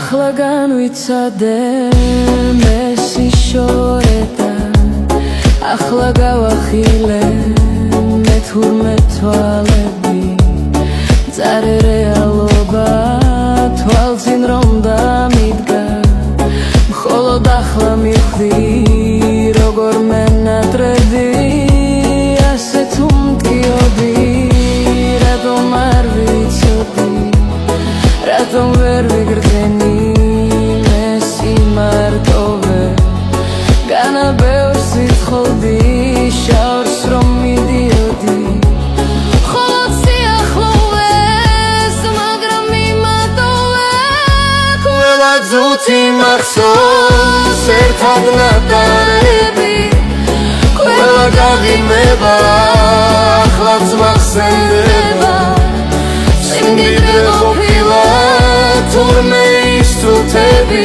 ახლა განვიცადე მესი შორედა ახლა გავახილე მე თურმე თვალები წარე რეალობა თვალწინ რომ დამიდგა მხოლოდ ახლა მივხვდი როგორ მენატრები ასე თუ მტკიოდი რატომ არ ვიცოდი რატომ ვერ ვიგრძენი მე სიმარტოვე განაბევრს ვიტხოვდი შავრს რომ მიდიოდი მხოლოდ სიახლოვეს მაგრამ იმატოვე ყველა ძუთი მახსოვს ერთად ნატარები ყველა გაღიმება ახლაც მახსენდება სიმდიდრე ყოფილა თურმე ის წუთები